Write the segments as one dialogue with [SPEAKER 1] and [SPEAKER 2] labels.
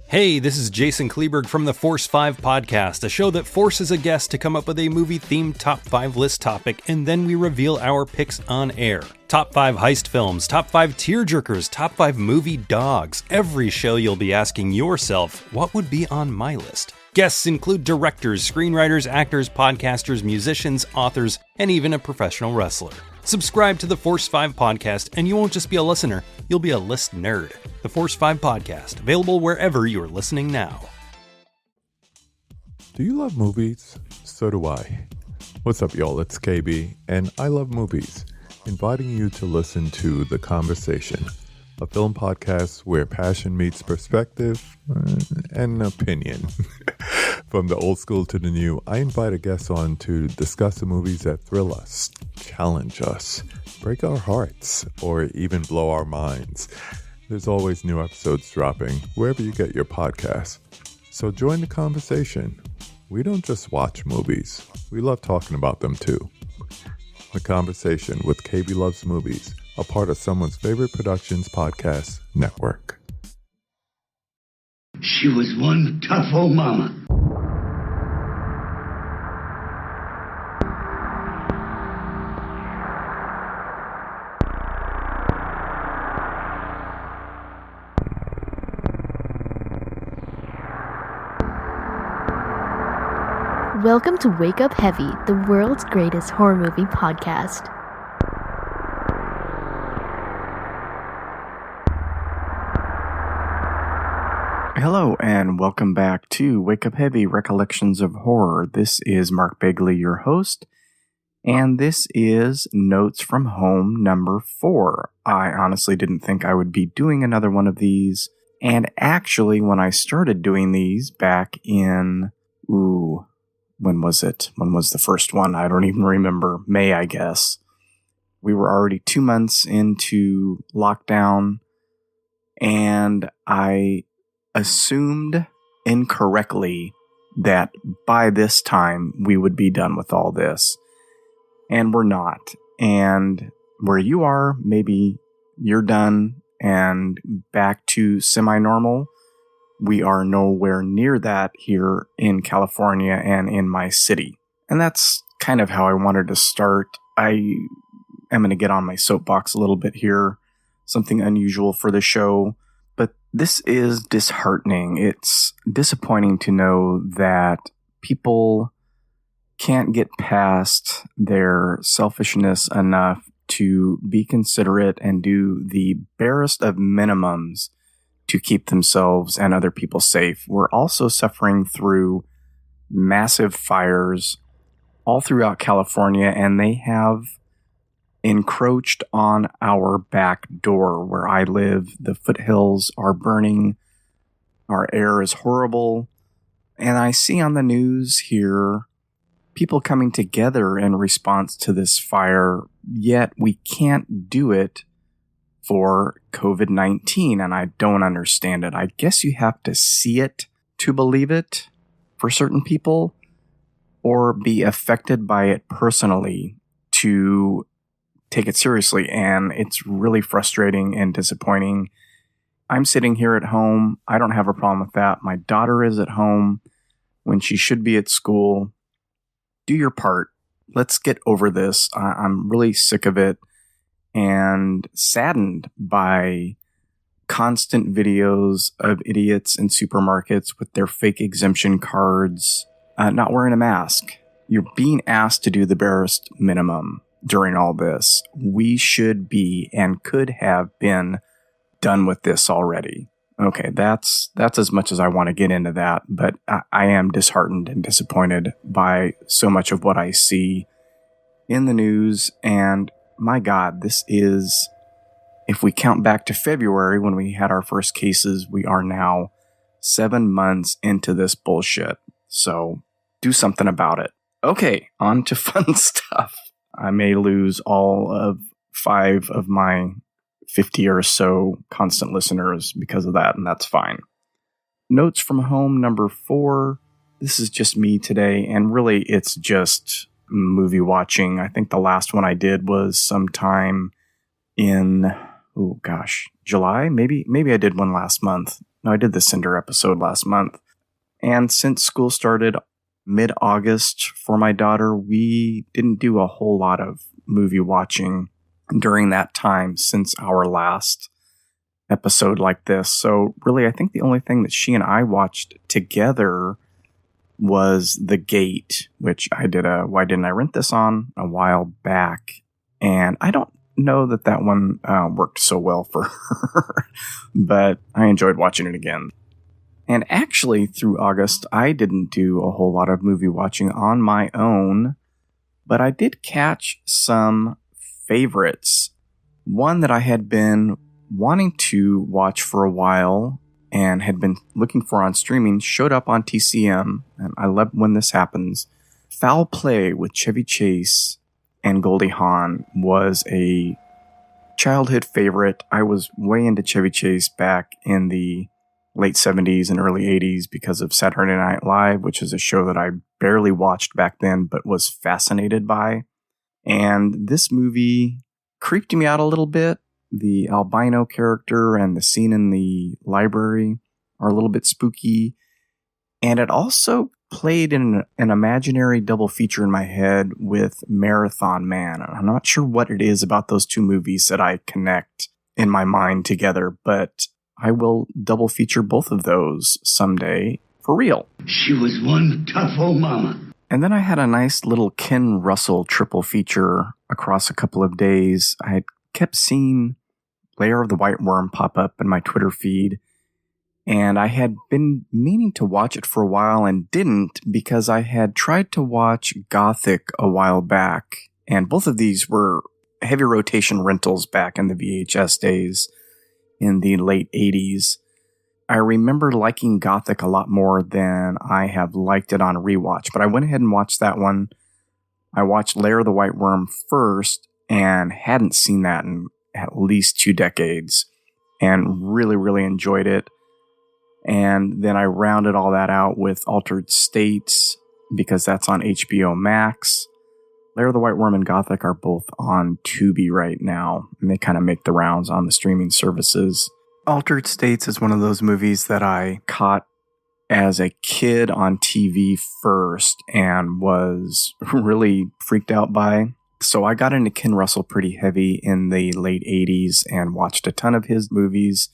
[SPEAKER 1] Hey, this is Jason Kleberg from the Force 5 podcast, a show that forces a guest to come up with a movie-themed top 5 list topic, and then we reveal our picks on air. Top 5 heist films, top 5 tearjerkers, top 5 movie dogs. Every show you'll be asking yourself, what would be on my list? Guests include directors, screenwriters, actors, podcasters, musicians, authors, and even a professional wrestler. Subscribe to the Force 5 podcast, and you won't just be a listener, you'll be a list nerd. The Force 5 podcast, available wherever you're listening now.
[SPEAKER 2] Do you love movies? So do I. What's up, y'all? It's KB, and I love movies, inviting you to listen to The Conversation, a film podcast where passion meets perspective and opinion. From the old school to the new, I invite a guest on to discuss the movies that thrill us, challenge us, break our hearts, or even blow our minds. There's always new episodes dropping wherever you get your podcasts. So join the conversation. We don't just watch movies. We love talking about them too. The Conversation with KB Loves Movies, a part of Someone's Favorite Productions podcast network.
[SPEAKER 3] She was one tough old mama.
[SPEAKER 4] Welcome to Wake Up Heavy, the world's greatest horror movie podcast.
[SPEAKER 5] Hello, and welcome back to Wake Up Heavy, Recollections of Horror. This is Mark Begley, your host, and this is Notes from Home number 4. I honestly didn't think I would be doing another one of these, and actually, when I started doing these back in, when was it? When was the first one? I don't even remember. May, I guess. We were already 2 months into lockdown, and I assumed incorrectly that by this time we would be done with all this. And we're not. And where you are, maybe you're done and back to semi-normal. We are nowhere near that here in California and in my city. And that's kind of how I wanted to start. I am going to get on my soapbox a little bit here. Something unusual for the show. But this is disheartening. It's disappointing to know that people can't get past their selfishness enough to be considerate and do the barest of minimums to keep themselves and other people safe. We're also suffering through massive fires all throughout California, and they have encroached on our back door where I live. The foothills are burning. Our air is horrible. And I see on the news here people coming together in response to this fire, yet we can't do it for COVID-19, and I don't understand it. I guess you have to see it to believe it for certain people, or be affected by it personally to take it seriously, and it's really frustrating and disappointing. I'm sitting here at home. I don't have a problem with that. My daughter is at home when she should be at school. Do your part. Let's get over this. I'm really sick of it and saddened by constant videos of idiots in supermarkets with their fake exemption cards, not wearing a mask. You're being asked to do the barest minimum during all this. We should be and could have been done with this already. Okay, that's as much as I want to get into that, but I am disheartened and disappointed by so much of what I see in the news. And my God, this is, if we count back to February when we had our first cases, we are now 7 months into this bullshit. So do something about it. Okay, on to fun stuff. I may lose all of 5 of my 50 or so constant listeners because of that, and that's fine. Notes from Home number 4. This is just me today, and really it's just movie watching. I think the last one I did was sometime in, July? Maybe I did one last month. No, I did the Cinder episode last month. And since school started mid-August for my daughter, we didn't do a whole lot of movie watching during that time since our last episode like this. So really, I think the only thing that she and I watched together was The Gate, which I did a Why Didn't I Rent This on a while back. And I don't know that that one worked so well for her, but I enjoyed watching it again. And actually, through August, I didn't do a whole lot of movie watching on my own, but I did catch some favorites. One that I had been wanting to watch for a while and had been looking for on streaming showed up on TCM, and I love when this happens. Foul Play with Chevy Chase and Goldie Hawn was a childhood favorite. I was way into Chevy Chase back in the late 70s and early 80s because of Saturday Night Live, which is a show that I barely watched back then but was fascinated by. And this movie creeped me out a little bit. The albino character and the scene in the library are a little bit spooky. And it also played in an imaginary double feature in my head with Marathon Man. I'm not sure what it is about those two movies that I connect in my mind together, but I will double feature both of those someday for real.
[SPEAKER 3] She was one tough old mama.
[SPEAKER 5] And then I had a nice little Ken Russell triple feature across a couple of days. I had kept seeing Lair of the White Worm pop up in my Twitter feed, and I had been meaning to watch it for a while and didn't because I had tried to watch Gothic a while back, and both of these were heavy rotation rentals back in the VHS days in the late 80s. I remember liking Gothic a lot more than I have liked it on rewatch, but I went ahead and watched that one. I watched Lair of the White Worm first and hadn't seen that in at least 2 decades and really, really enjoyed it. And then I rounded all that out with Altered States because that's on HBO Max. Lair of the White Worm and Gothic are both on Tubi right now, and they kind of make the rounds on the streaming services. Altered States is one of those movies that I caught as a kid on TV first and was really freaked out by. So I got into Ken Russell pretty heavy in the late 80s and watched a ton of his movies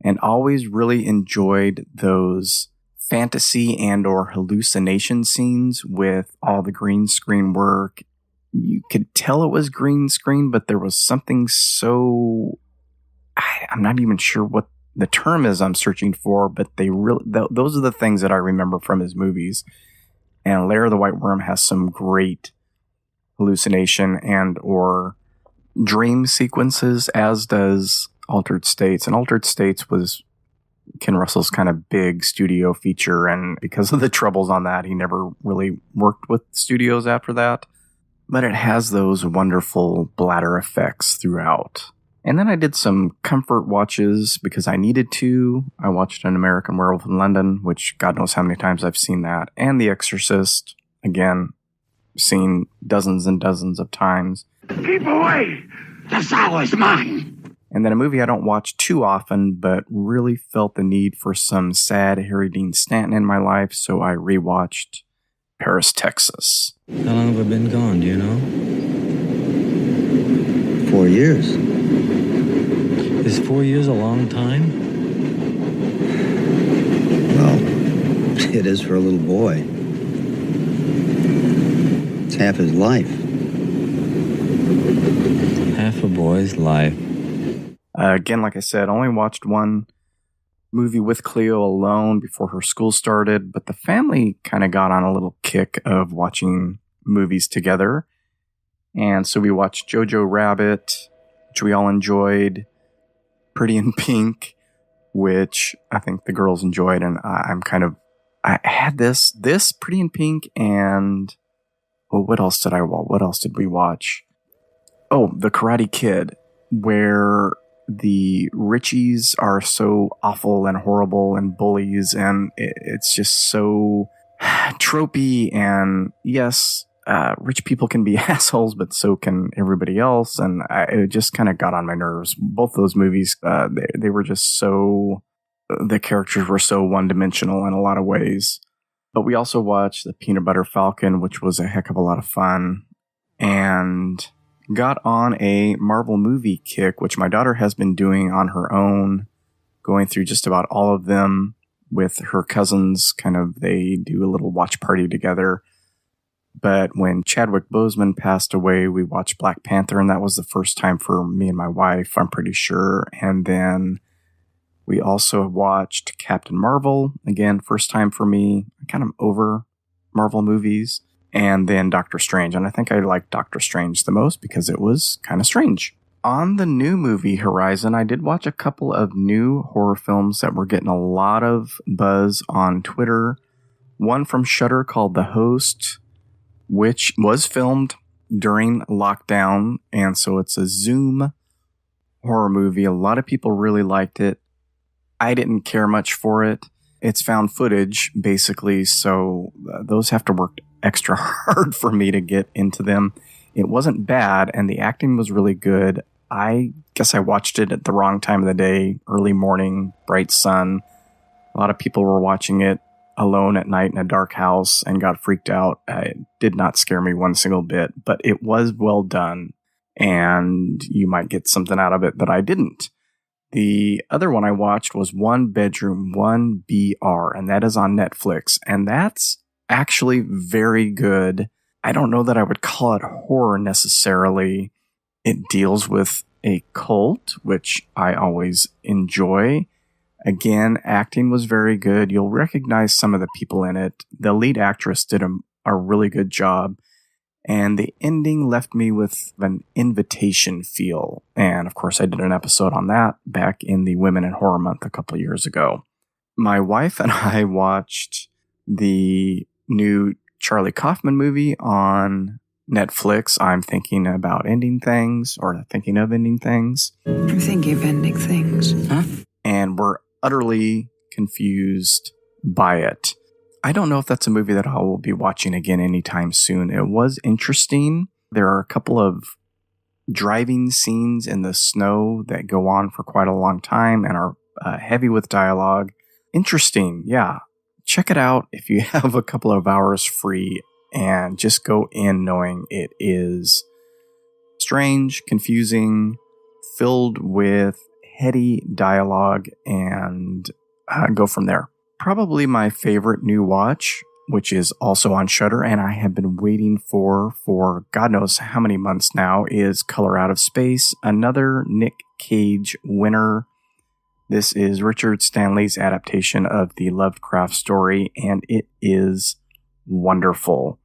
[SPEAKER 5] and always really enjoyed those fantasy and or hallucination scenes with all the green screen work. You could tell it was green screen, but there was something so... I'm not even sure what the term is I'm searching for, but those are the things that I remember from his movies. And Lair of the White Worm has some great hallucination and or dream sequences, as does Altered States. And Altered States was Ken Russell's kind of big studio feature, and because of the troubles on that, he never really worked with studios after that. But it has those wonderful bladder effects throughout. And then I did some comfort watches because I needed to. I watched An American Werewolf in London, which God knows how many times I've seen that. And The Exorcist, again, seen dozens and dozens of times.
[SPEAKER 3] Keep away! The sow is mine!
[SPEAKER 5] And then a movie I don't watch too often, but really felt the need for some sad Harry Dean Stanton in my life, so I rewatched Paris, Texas.
[SPEAKER 6] How long have I been gone, do you know? 4 years. Is 4 years a long time?
[SPEAKER 7] Well, it is for a little boy. It's half his life.
[SPEAKER 6] Half a boy's life.
[SPEAKER 5] Again, like I said, only watched one movie with Cleo alone before her school started, but the family kind of got on a little kick of watching movies together. And so we watched Jojo Rabbit, which we all enjoyed, Pretty in Pink, which I think the girls enjoyed, and I had this Pretty in Pink, and what else did we watch? Oh, The Karate Kid, where the Richies are so awful and horrible and bullies, and it's just so tropey, and yes, rich people can be assholes, but so can everybody else, and it just kind of got on my nerves. Both those movies, they were just so the characters were so one-dimensional in a lot of ways. But we also watched The Peanut Butter Falcon, which was a heck of a lot of fun, and got on a Marvel movie kick, which my daughter has been doing on her own, going through just about all of them with her cousins. They do a little watch party together. But when Chadwick Boseman passed away, we watched Black Panther, and that was the first time for me and my wife, I'm pretty sure. And then we also watched Captain Marvel, again, first time for me. I'm kind of over Marvel movies. And then Doctor Strange. And I think I liked Doctor Strange the most because it was kind of strange. On the new movie horizon, I did watch a couple of new horror films that were getting a lot of buzz on Twitter. One from Shudder called The Host, which was filmed during lockdown. And so it's a Zoom horror movie. A lot of people really liked it. I didn't care much for it. It's found footage, basically, so those have to work extra hard for me to get into them. It wasn't bad, and the acting was really good. I guess I watched it at the wrong time of the day, early morning, bright sun. A lot of people were watching it alone at night in a dark house and got freaked out. It did not scare me one single bit, but it was well done, and you might get something out of it that I didn't. The other one I watched was One Bedroom, 1BR, and that is on Netflix, and that's actually very good. I don't know that I would call it horror necessarily. It deals with a cult, which I always enjoy. Again, acting was very good. You'll recognize some of the people in it. The lead actress did a really good job. And the ending left me with an invitation feel. And of course, I did an episode on that back in the Women in Horror Month a couple of years ago. My wife and I watched the new Charlie Kaufman movie on Netflix. I'm thinking about ending things, or thinking of ending things.
[SPEAKER 8] I'm thinking of ending things. Huh?
[SPEAKER 5] And we're utterly confused by it. I don't know if that's a movie that I will be watching again anytime soon. It was interesting. There are a couple of driving scenes in the snow that go on for quite a long time and are heavy with dialogue. Interesting, yeah. Check it out if you have a couple of hours free, and just go in knowing it is strange, confusing, filled with heady dialogue, and go from there. Probably my favorite new watch, which is also on Shudder, and I have been waiting for God knows how many months now, is Color Out of Space, another Nick Cage winner. This is Richard Stanley's adaptation of the Lovecraft story, and it is wonderful.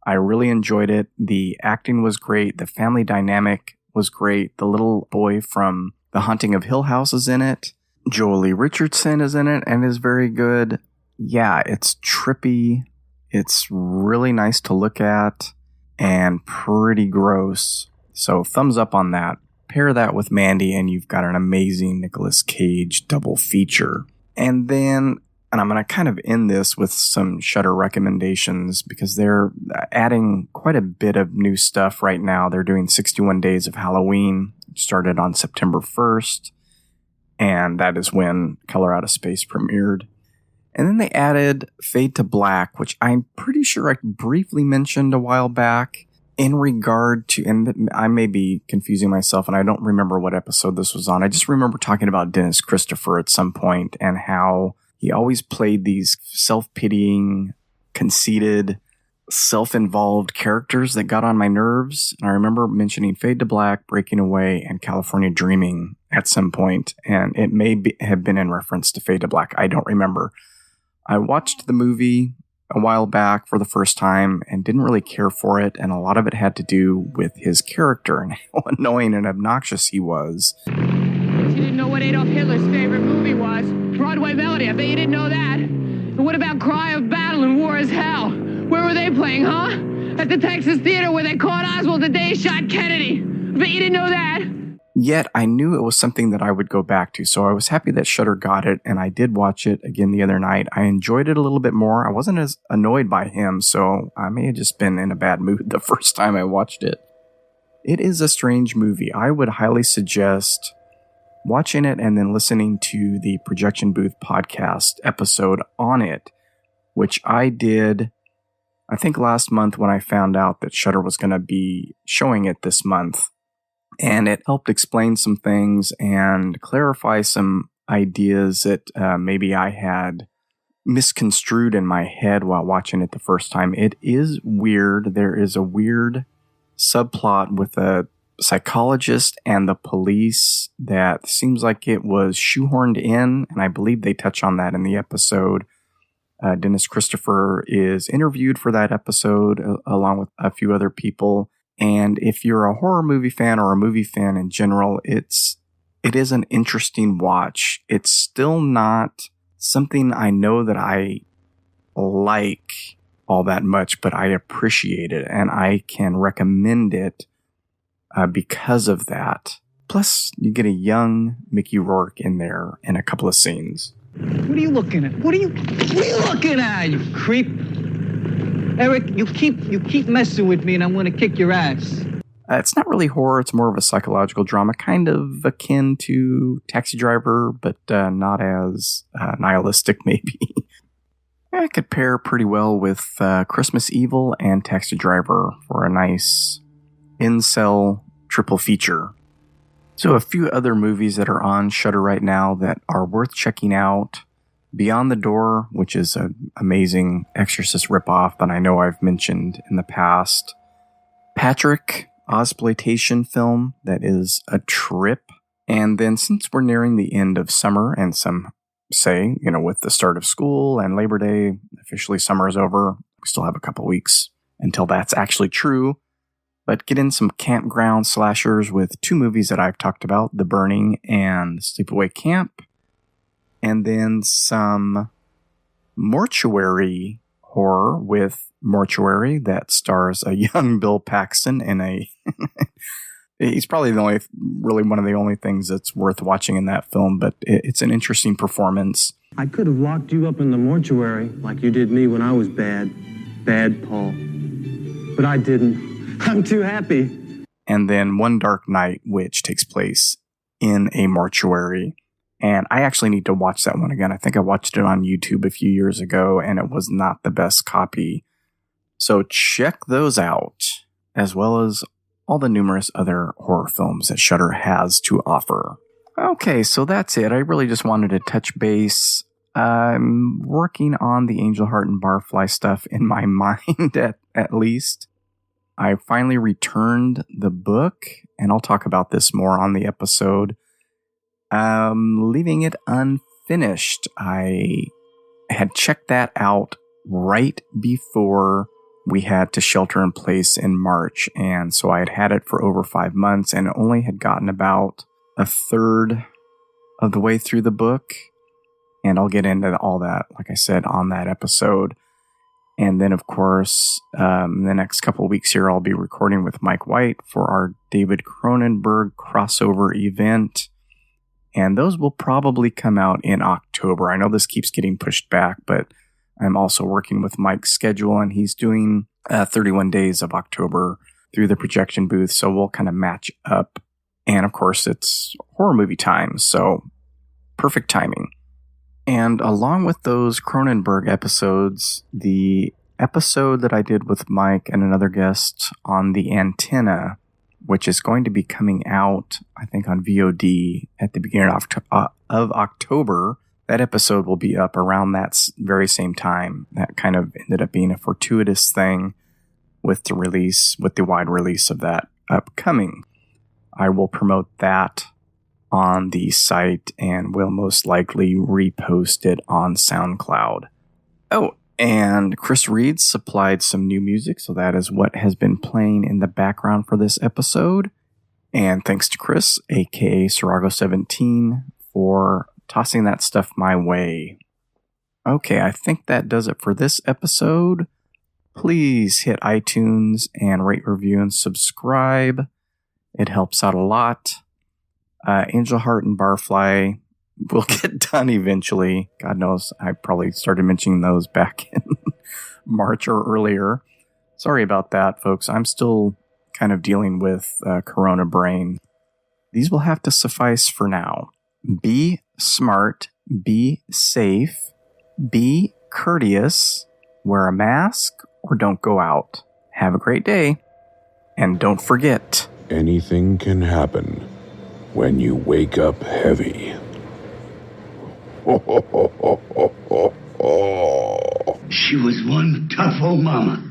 [SPEAKER 5] I really enjoyed it. The acting was great. The family dynamic was great. The little boy from The Haunting of Hill House is in it. Joel Lee Richardson is in it and is very good. Yeah, it's trippy. It's really nice to look at and pretty gross. So thumbs up on that. Pair that with Mandy and you've got an amazing Nicolas Cage double feature. And I'm going to kind of end this with some Shudder recommendations because they're adding quite a bit of new stuff right now. They're doing 61 Days of Halloween. It started on September 1st. And that is when Color Out of Space premiered. And then they added Fade to Black, which I'm pretty sure I briefly mentioned a while back in regard to, and I may be confusing myself and I don't remember what episode this was on. I just remember talking about Dennis Christopher at some point and how he always played these self-pitying, conceited, self-involved characters that got on my nerves. And I remember mentioning Fade to Black, Breaking Away, and California Dreaming at some point, and it may have been in reference to Fade to Black. I don't remember. I watched the movie a while back for the first time and didn't really care for it, and a lot of it had to do with his character and how annoying and obnoxious he was.
[SPEAKER 9] You didn't know what Adolf Hitler's favorite movie was? Broadway Melody. I bet you didn't know that. And what about Cry of Battle and War is Hell? Where were they playing, huh? At the Texas Theater where they caught Oswald the day he shot Kennedy. I bet you didn't know that.
[SPEAKER 5] Yet I knew it was something that I would go back to, so I was happy that Shudder got it, and I did watch it again the other night. I enjoyed it a little bit more. I wasn't as annoyed by him, so I may have just been in a bad mood the first time I watched it. It is a strange movie. I would highly suggest watching it and then listening to the Projection Booth podcast episode on it, which I did, I think last month when I found out that Shudder was going to be showing it this month. And it helped explain some things and clarify some ideas that maybe I had misconstrued in my head while watching it the first time. It is weird. There is a weird subplot with a psychologist and the police that seems like it was shoehorned in, and I believe they touch on that in the episode. Dennis Christopher is interviewed for that episode along with a few other people. And if you're a horror movie fan or a movie fan in general, it is an interesting watch. It's still not something I know that I like all that much, but I appreciate it and I can recommend it because of that. Plus, you get a young Mickey Rourke in there in a couple of scenes.
[SPEAKER 10] What are you looking at? What are you looking at, you creep? Eric, you keep messing with me and I'm going to kick your ass.
[SPEAKER 5] It's not really horror. It's more of a psychological drama, kind of akin to Taxi Driver, but not as nihilistic, maybe. It could pair pretty well with Christmas Evil and Taxi Driver for a nice incel triple feature. So a few other movies that are on Shudder right now that are worth checking out. Beyond the Door, which is an amazing Exorcist ripoff that I know I've mentioned in the past. Patrick, Ozploitation film that is a trip. And then since we're nearing the end of summer, and some say, with the start of school and Labor Day, officially summer is over, we still have a couple weeks until that's actually true. But get in some campground slashers with two movies that I've talked about, The Burning and Sleepaway Camp. And then some mortuary horror with Mortuary that stars a young Bill Paxton in a... He's probably really one of the only things that's worth watching in that film, but it's an interesting performance.
[SPEAKER 11] I could have locked you up in the mortuary like you did me when I was bad, Paul. But I didn't. I'm too happy.
[SPEAKER 5] And then One Dark Night, which takes place in a mortuary. And I actually need to watch that one again. I think I watched it on YouTube a few years ago, and it was not the best copy. So check those out, as well as all the numerous other horror films that Shudder has to offer. Okay, so that's it. I really just wanted to touch base. I'm working on the Angel Heart and Barfly stuff in my mind, at least. I finally returned the book, and I'll talk about this more on the episode. Leaving it unfinished. I had checked that out right before we had to shelter in place in March, and so I had it for over 5 months and only had gotten about a third of the way through the book, and I'll get into all that, like I said, on that episode. And then, of course, in the next couple of weeks here, I'll be recording with Mike White for our David Cronenberg crossover event. And those will probably come out in October. I know this keeps getting pushed back, but I'm also working with Mike's schedule, and he's doing 31 days of October through the Projection Booth, so we'll kind of match up. And, of course, it's horror movie time, so perfect timing. And along with those Cronenberg episodes, the episode that I did with Mike and another guest on The Antenna, which is going to be coming out, I think, on VOD at the beginning of October. That episode will be up around that very same time. That kind of ended up being a fortuitous thing with the wide release of that upcoming. I will promote that on the site and will most likely repost it on SoundCloud. Oh, and Chris Reed supplied some new music, so that is what has been playing in the background for this episode. And thanks to Chris, aka Sarago17, for tossing that stuff my way. Okay, I think that does it for this episode. Please hit iTunes and rate, review, and subscribe. It helps out a lot. Angel Heart and Barfly will get done eventually. God knows, I probably started mentioning those back in March or earlier. Sorry about that, folks. I'm still kind of dealing with Corona brain. These will have to suffice for now. Be smart, be safe, be courteous, wear a mask, or don't go out. Have a great day, and don't forget,
[SPEAKER 12] anything can happen when you wake up heavy.
[SPEAKER 3] She was one tough old mama.